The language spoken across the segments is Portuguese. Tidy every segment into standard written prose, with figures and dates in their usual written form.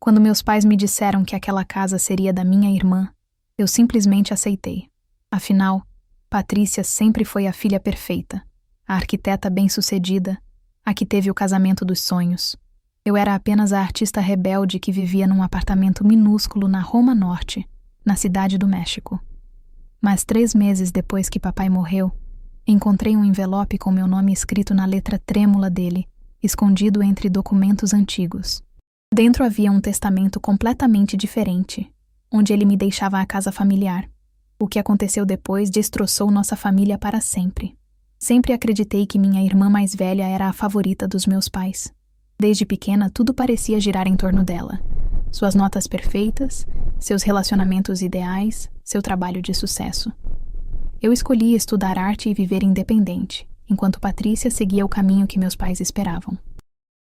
Quando meus pais me disseram que aquela casa seria da minha irmã, eu simplesmente aceitei. Afinal, Patrícia sempre foi a filha perfeita, a arquiteta bem-sucedida, a que teve o casamento dos sonhos. Eu era apenas a artista rebelde que vivia num apartamento minúsculo na Roma Norte, na cidade do México. Mas 3 meses depois que papai morreu, encontrei um envelope com meu nome escrito na letra trêmula dele, escondido entre documentos antigos. Dentro havia um testamento completamente diferente, onde ele me deixava a casa familiar. O que aconteceu depois destroçou nossa família para sempre. Sempre acreditei que minha irmã mais velha era a favorita dos meus pais. Desde pequena, tudo parecia girar em torno dela. Suas notas perfeitas, seus relacionamentos ideais, seu trabalho de sucesso. Eu escolhi estudar arte e viver independente, enquanto Patrícia seguia o caminho que meus pais esperavam.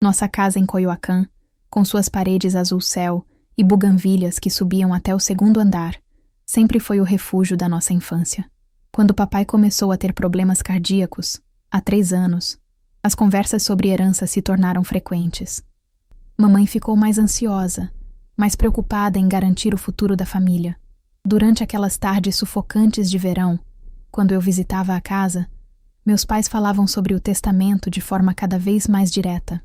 Nossa casa em Coyoacán, com suas paredes azul céu e buganvílias que subiam até o 2º andar, sempre foi o refúgio da nossa infância. Quando papai começou a ter problemas cardíacos, há 3 anos, as conversas sobre herança se tornaram frequentes. Mamãe ficou mais ansiosa, mais preocupada em garantir o futuro da família. Durante aquelas tardes sufocantes de verão, quando eu visitava a casa, meus pais falavam sobre o testamento de forma cada vez mais direta.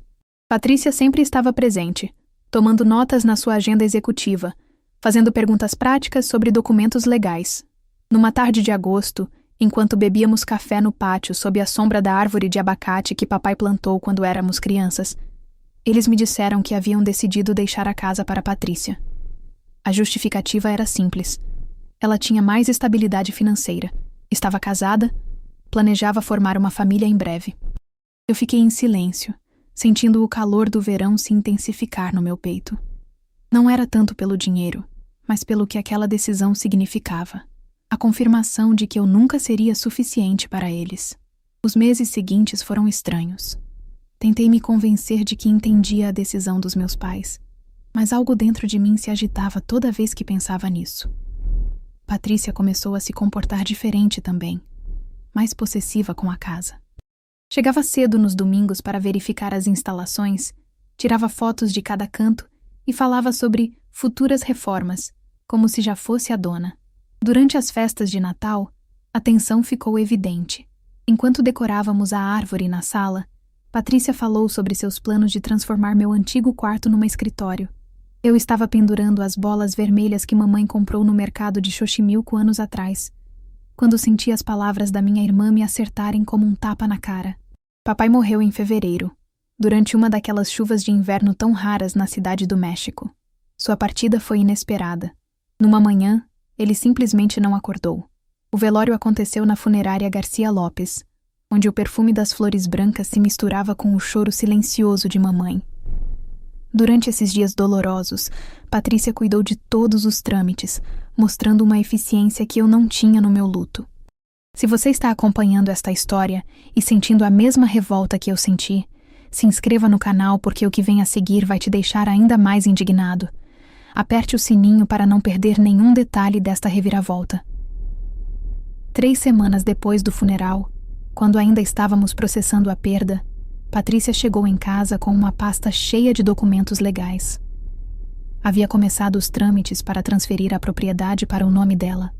Patrícia sempre estava presente, tomando notas na sua agenda executiva, fazendo perguntas práticas sobre documentos legais. Numa tarde de agosto, enquanto bebíamos café no pátio sob a sombra da árvore de abacate que papai plantou quando éramos crianças, eles me disseram que haviam decidido deixar a casa para Patrícia. A justificativa era simples. Ela tinha mais estabilidade financeira, estava casada, planejava formar uma família em breve. Eu fiquei em silêncio, sentindo o calor do verão se intensificar no meu peito. Não era tanto pelo dinheiro, mas pelo que aquela decisão significava. A confirmação de que eu nunca seria suficiente para eles. Os meses seguintes foram estranhos. Tentei me convencer de que entendia a decisão dos meus pais, mas algo dentro de mim se agitava toda vez que pensava nisso. Patrícia começou a se comportar diferente também, mais possessiva com a casa. Chegava cedo nos domingos para verificar as instalações, tirava fotos de cada canto e falava sobre futuras reformas, como se já fosse a dona. Durante as festas de Natal, a tensão ficou evidente. Enquanto decorávamos a árvore na sala, Patrícia falou sobre seus planos de transformar meu antigo quarto numa escritório. Eu estava pendurando as bolas vermelhas que mamãe comprou no mercado de Xochimilco anos atrás, quando senti as palavras da minha irmã me acertarem como um tapa na cara. Papai morreu em fevereiro, durante uma daquelas chuvas de inverno tão raras na cidade do México. Sua partida foi inesperada. Numa manhã, ele simplesmente não acordou. O velório aconteceu na funerária Garcia Lopes, onde o perfume das flores brancas se misturava com o choro silencioso de mamãe. Durante esses dias dolorosos, Patrícia cuidou de todos os trâmites, mostrando uma eficiência que eu não tinha no meu luto. Se você está acompanhando esta história e sentindo a mesma revolta que eu senti, se inscreva no canal porque o que vem a seguir vai te deixar ainda mais indignado. Aperte o sininho para não perder nenhum detalhe desta reviravolta. 3 semanas depois do funeral, quando ainda estávamos processando a perda, Patrícia chegou em casa com uma pasta cheia de documentos legais. Havia começado os trâmites para transferir a propriedade para o nome dela.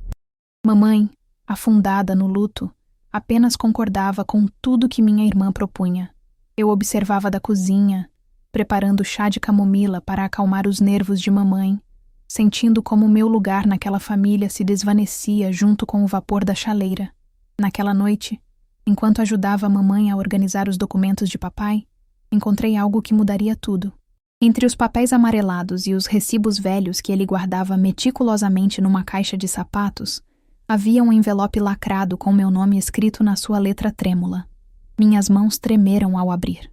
Mamãe, afundada no luto, apenas concordava com tudo que minha irmã propunha. Eu observava da cozinha, preparando chá de camomila para acalmar os nervos de mamãe, sentindo como meu lugar naquela família se desvanecia junto com o vapor da chaleira. Naquela noite, enquanto ajudava a mamãe a organizar os documentos de papai, encontrei algo que mudaria tudo. Entre os papéis amarelados e os recibos velhos que ele guardava meticulosamente numa caixa de sapatos, havia um envelope lacrado com meu nome escrito na sua letra trêmula. Minhas mãos tremeram ao abrir.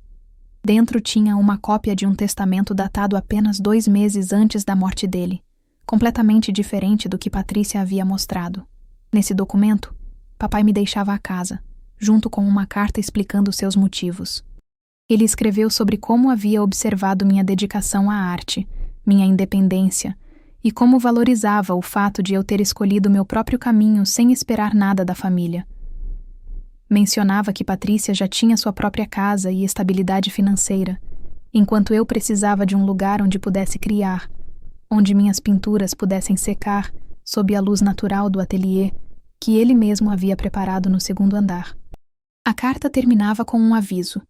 Dentro tinha uma cópia de um testamento datado apenas 2 meses antes da morte dele, completamente diferente do que Patrícia havia mostrado. Nesse documento, papai me deixava a casa, junto com uma carta explicando seus motivos. Ele escreveu sobre como havia observado minha dedicação à arte, minha independência, e como valorizava o fato de eu ter escolhido meu próprio caminho sem esperar nada da família. Mencionava que Patrícia já tinha sua própria casa e estabilidade financeira, enquanto eu precisava de um lugar onde pudesse criar, onde minhas pinturas pudessem secar sob a luz natural do ateliê que ele mesmo havia preparado no segundo andar. A carta terminava com um aviso.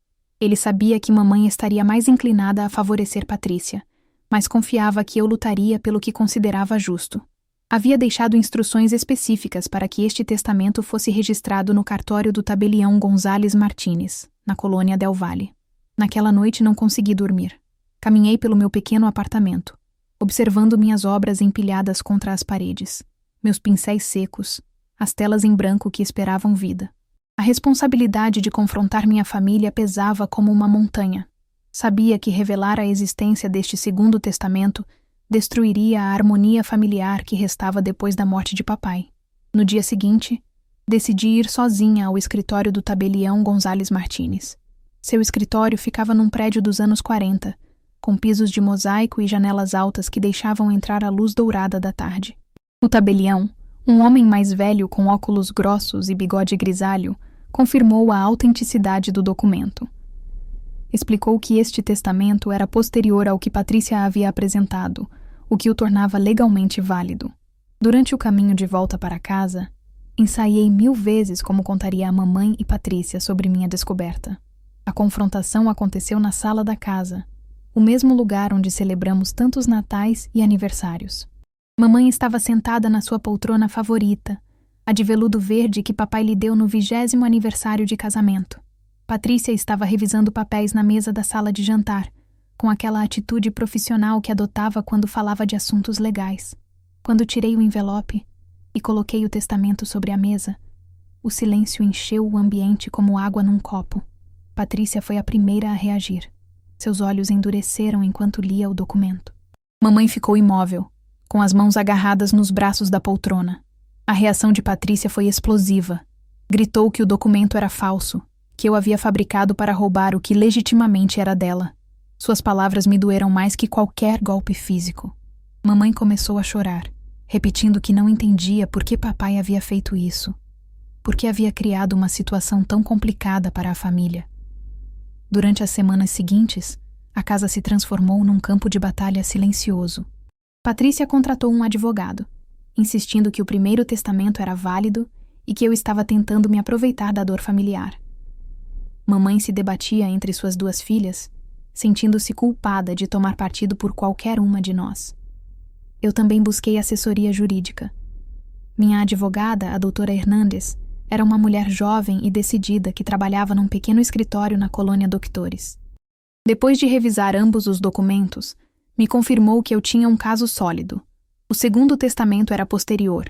Ele sabia que mamãe estaria mais inclinada a favorecer Patrícia, mas confiava que eu lutaria pelo que considerava justo. Havia deixado instruções específicas para que este testamento fosse registrado no cartório do tabelião Gonzales Martínez, na colônia Del Valle. Naquela noite não consegui dormir. Caminhei pelo meu pequeno apartamento, observando minhas obras empilhadas contra as paredes, meus pincéis secos, as telas em branco que esperavam vida. A responsabilidade de confrontar minha família pesava como uma montanha. Sabia que revelar a existência deste segundo testamento destruiria a harmonia familiar que restava depois da morte de papai. No dia seguinte, decidi ir sozinha ao escritório do tabelião Gonzales Martínez. Seu escritório ficava num prédio dos anos 40, com pisos de mosaico e janelas altas que deixavam entrar a luz dourada da tarde. O tabelião, um homem mais velho com óculos grossos e bigode grisalho, confirmou a autenticidade do documento. Explicou que este testamento era posterior ao que Patrícia havia apresentado, o que o tornava legalmente válido. Durante o caminho de volta para casa, ensaiei 1000 vezes como contaria a mamãe e Patrícia sobre minha descoberta. A confrontação aconteceu na sala da casa, o mesmo lugar onde celebramos tantos natais e aniversários. Mamãe estava sentada na sua poltrona favorita, a de veludo verde que papai lhe deu no 20º aniversário de casamento. Patrícia estava revisando papéis na mesa da sala de jantar, com aquela atitude profissional que adotava quando falava de assuntos legais. Quando tirei o envelope e coloquei o testamento sobre a mesa, o silêncio encheu o ambiente como água num copo. Patrícia foi a primeira a reagir. Seus olhos endureceram enquanto lia o documento. Mamãe ficou imóvel, com as mãos agarradas nos braços da poltrona. A reação de Patrícia foi explosiva. Gritou que o documento era falso, que eu havia fabricado para roubar o que legitimamente era dela. Suas palavras me doeram mais que qualquer golpe físico. Mamãe começou a chorar, repetindo que não entendia por que papai havia feito isso, por que havia criado uma situação tão complicada para a família. Durante as semanas seguintes, a casa se transformou num campo de batalha silencioso. Patrícia contratou um advogado, insistindo que o primeiro testamento era válido e que eu estava tentando me aproveitar da dor familiar. Mamãe se debatia entre suas 2 filhas, sentindo-se culpada de tomar partido por qualquer uma de nós. Eu também busquei assessoria jurídica. Minha advogada, a doutora Hernandes, era uma mulher jovem e decidida que trabalhava num pequeno escritório na colônia Doctores. Depois de revisar ambos os documentos, me confirmou que eu tinha um caso sólido. O segundo testamento era posterior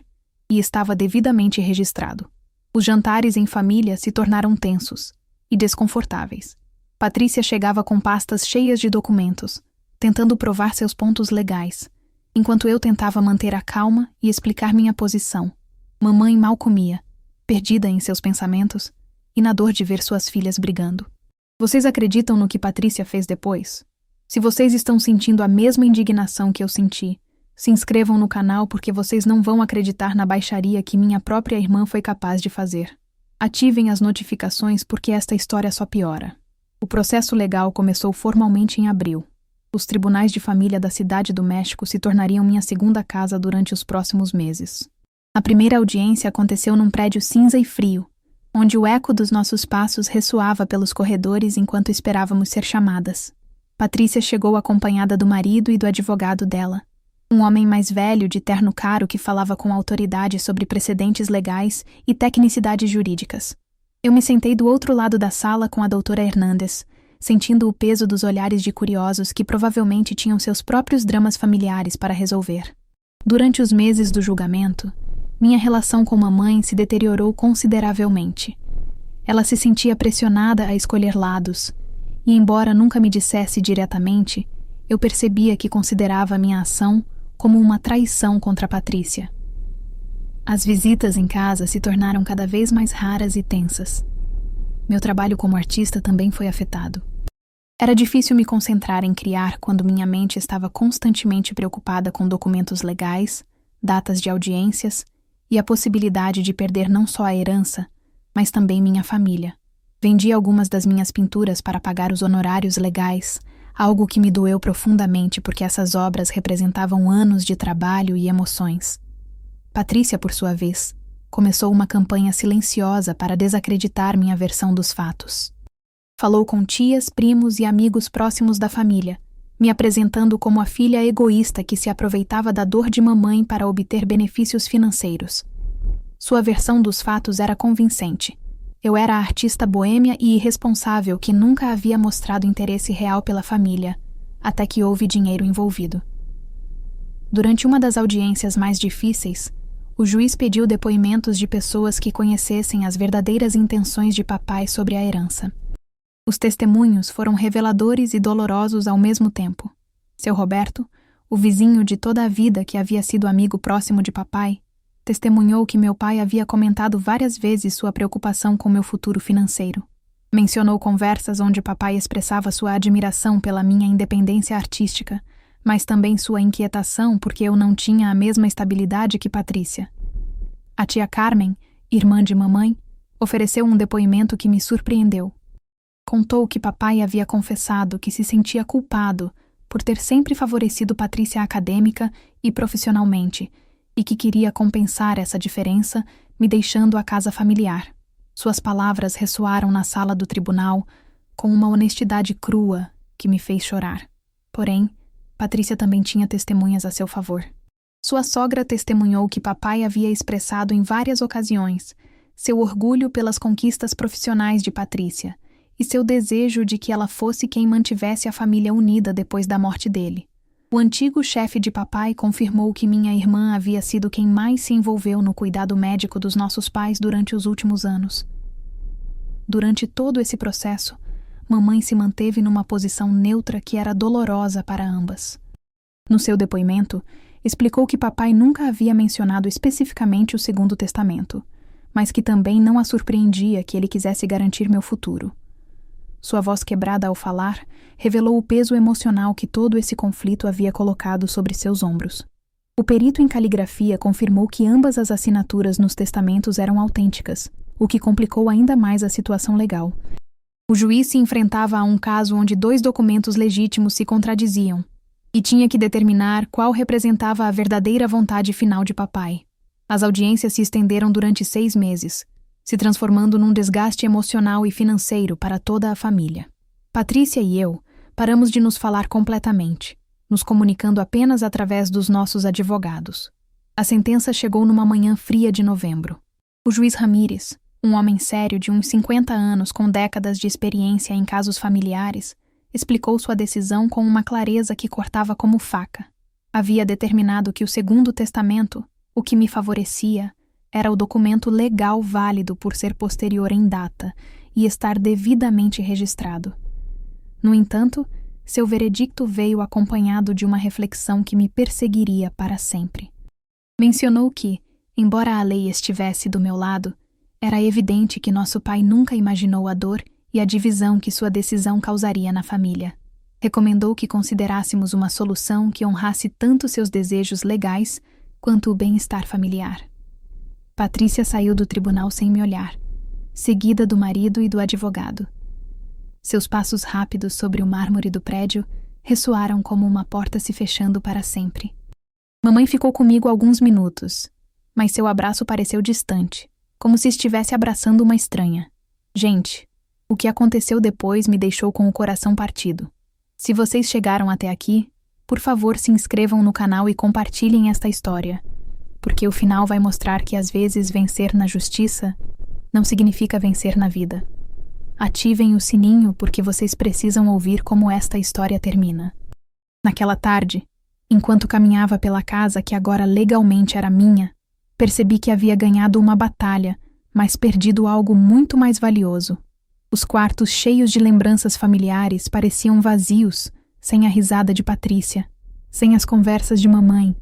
e estava devidamente registrado. Os jantares em família se tornaram tensos e desconfortáveis. Patrícia chegava com pastas cheias de documentos, tentando provar seus pontos legais, enquanto eu tentava manter a calma e explicar minha posição. Mamãe mal comia, perdida em seus pensamentos e na dor de ver suas filhas brigando. Vocês acreditam no que Patrícia fez depois? Se vocês estão sentindo a mesma indignação que eu senti, se inscrevam no canal porque vocês não vão acreditar na baixaria que minha própria irmã foi capaz de fazer. Ativem as notificações porque esta história só piora. O processo legal começou formalmente em abril. Os tribunais de família da Cidade do México se tornariam minha segunda casa durante os próximos meses. A primeira audiência aconteceu num prédio cinza e frio, onde o eco dos nossos passos ressoava pelos corredores enquanto esperávamos ser chamadas. Patrícia chegou acompanhada do marido e do advogado dela, um homem mais velho de terno caro que falava com autoridade sobre precedentes legais e tecnicidades jurídicas. Eu me sentei do outro lado da sala com a doutora Hernandes, sentindo o peso dos olhares de curiosos que provavelmente tinham seus próprios dramas familiares para resolver. Durante os meses do julgamento, minha relação com mamãe se deteriorou consideravelmente. Ela se sentia pressionada a escolher lados, e embora nunca me dissesse diretamente, eu percebia que considerava minha ação como uma traição contra Patrícia. As visitas em casa se tornaram cada vez mais raras e tensas. Meu trabalho como artista também foi afetado. Era difícil me concentrar em criar quando minha mente estava constantemente preocupada com documentos legais, datas de audiências e a possibilidade de perder não só a herança, mas também minha família. Vendi algumas das minhas pinturas para pagar os honorários legais, algo que me doeu profundamente porque essas obras representavam anos de trabalho e emoções. Patrícia, por sua vez, começou uma campanha silenciosa para desacreditar minha versão dos fatos. Falou com tias, primos e amigos próximos da família, me apresentando como a filha egoísta que se aproveitava da dor de mamãe para obter benefícios financeiros. Sua versão dos fatos era convincente. Eu era a artista boêmia e irresponsável que nunca havia mostrado interesse real pela família, até que houve dinheiro envolvido. Durante uma das audiências mais difíceis, o juiz pediu depoimentos de pessoas que conhecessem as verdadeiras intenções de papai sobre a herança. Os testemunhos foram reveladores e dolorosos ao mesmo tempo. Seu Roberto, o vizinho de toda a vida que havia sido amigo próximo de papai, testemunhou que meu pai havia comentado várias vezes sua preocupação com meu futuro financeiro. Mencionou conversas onde papai expressava sua admiração pela minha independência artística, mas também sua inquietação porque eu não tinha a mesma estabilidade que Patrícia. A tia Carmen, irmã de mamãe, ofereceu um depoimento que me surpreendeu. Contou que papai havia confessado que se sentia culpado por ter sempre favorecido Patrícia acadêmica e profissionalmente e que queria compensar essa diferença me deixando a casa familiar. Suas palavras ressoaram na sala do tribunal com uma honestidade crua que me fez chorar. Porém, Patrícia também tinha testemunhas a seu favor. Sua sogra testemunhou que papai havia expressado em várias ocasiões seu orgulho pelas conquistas profissionais de Patrícia e seu desejo de que ela fosse quem mantivesse a família unida depois da morte dele. O antigo chefe de papai confirmou que minha irmã havia sido quem mais se envolveu no cuidado médico dos nossos pais durante os últimos anos. Durante todo esse processo, mamãe se manteve numa posição neutra que era dolorosa para ambas. No seu depoimento, explicou que papai nunca havia mencionado especificamente o segundo testamento, mas que também não a surpreendia que ele quisesse garantir meu futuro. Sua voz quebrada ao falar revelou o peso emocional que todo esse conflito havia colocado sobre seus ombros. O perito em caligrafia confirmou que ambas as assinaturas nos testamentos eram autênticas, o que complicou ainda mais a situação legal. O juiz se enfrentava a um caso onde 2 documentos legítimos se contradiziam, e tinha que determinar qual representava a verdadeira vontade final de papai. As audiências se estenderam durante 6 meses, se transformando num desgaste emocional e financeiro para toda a família. Patrícia e eu paramos de nos falar completamente, nos comunicando apenas através dos nossos advogados. A sentença chegou numa manhã fria de novembro. O juiz Ramírez, um homem sério de uns 50 anos com décadas de experiência em casos familiares, explicou sua decisão com uma clareza que cortava como faca. Havia determinado que o segundo testamento, o que me favorecia, era o documento legal válido por ser posterior em data e estar devidamente registrado. No entanto, seu veredicto veio acompanhado de uma reflexão que me perseguiria para sempre. Mencionou que, embora a lei estivesse do meu lado, era evidente que nosso pai nunca imaginou a dor e a divisão que sua decisão causaria na família. Recomendou que considerássemos uma solução que honrasse tanto seus desejos legais quanto o bem-estar familiar. Patrícia saiu do tribunal sem me olhar, seguida do marido e do advogado. Seus passos rápidos sobre o mármore do prédio ressoaram como uma porta se fechando para sempre. Mamãe ficou comigo alguns minutos, mas seu abraço pareceu distante, como se estivesse abraçando uma estranha. Gente, o que aconteceu depois me deixou com o coração partido. Se vocês chegaram até aqui, por favor se inscrevam no canal e compartilhem esta história, porque o final vai mostrar que às vezes vencer na justiça não significa vencer na vida. Ativem o sininho porque vocês precisam ouvir como esta história termina. Naquela tarde, enquanto caminhava pela casa que agora legalmente era minha, percebi que havia ganhado uma batalha, mas perdido algo muito mais valioso. Os quartos cheios de lembranças familiares pareciam vazios, sem a risada de Patrícia, sem as conversas de mamãe,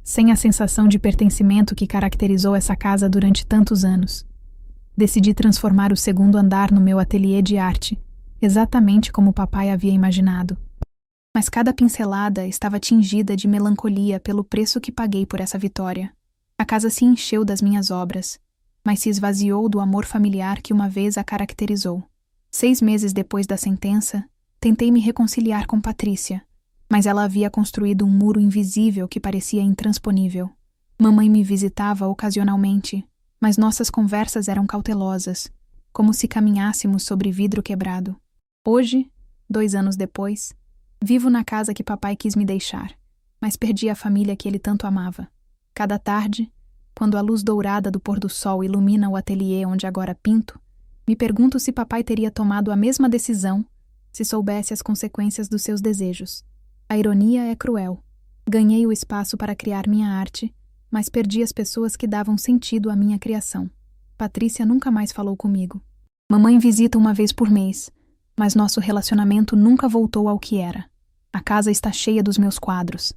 sem a sensação de pertencimento que caracterizou essa casa durante tantos anos. Decidi transformar o segundo andar no meu ateliê de arte, exatamente como papai havia imaginado. Mas cada pincelada estava tingida de melancolia pelo preço que paguei por essa vitória. A casa se encheu das minhas obras, mas se esvaziou do amor familiar que uma vez a caracterizou. 6 meses depois da sentença, Tentei me reconciliar com Patrícia, mas ela havia construído um muro invisível que parecia intransponível. Mamãe me visitava ocasionalmente, mas nossas conversas eram cautelosas, como se caminhássemos sobre vidro quebrado. Hoje, 2 anos depois, vivo na casa que papai quis me deixar, mas perdi a família que ele tanto amava. Cada tarde, quando a luz dourada do pôr do sol ilumina o ateliê onde agora pinto, me pergunto se papai teria tomado a mesma decisão se soubesse as consequências dos seus desejos. A ironia é cruel. Ganhei o espaço para criar minha arte, mas perdi as pessoas que davam sentido à minha criação. Patrícia nunca mais falou comigo. Mamãe visita uma vez por mês, mas nosso relacionamento nunca voltou ao que era. A casa está cheia dos meus quadros,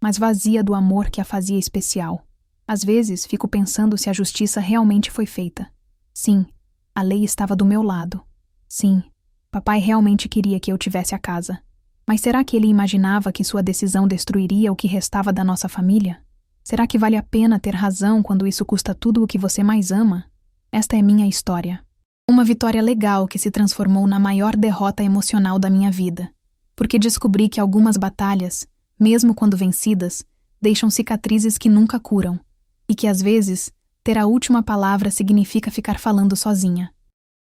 mas vazia do amor que a fazia especial. Às vezes, fico pensando se a justiça realmente foi feita. Sim, a lei estava do meu lado. Sim, papai realmente queria que eu tivesse a casa. Mas será que ele imaginava que sua decisão destruiria o que restava da nossa família? Será que vale a pena ter razão quando isso custa tudo o que você mais ama? Esta é minha história. Uma vitória legal que se transformou na maior derrota emocional da minha vida. Porque descobri que algumas batalhas, mesmo quando vencidas, deixam cicatrizes que nunca curam. E que às vezes, ter a última palavra significa ficar falando sozinha.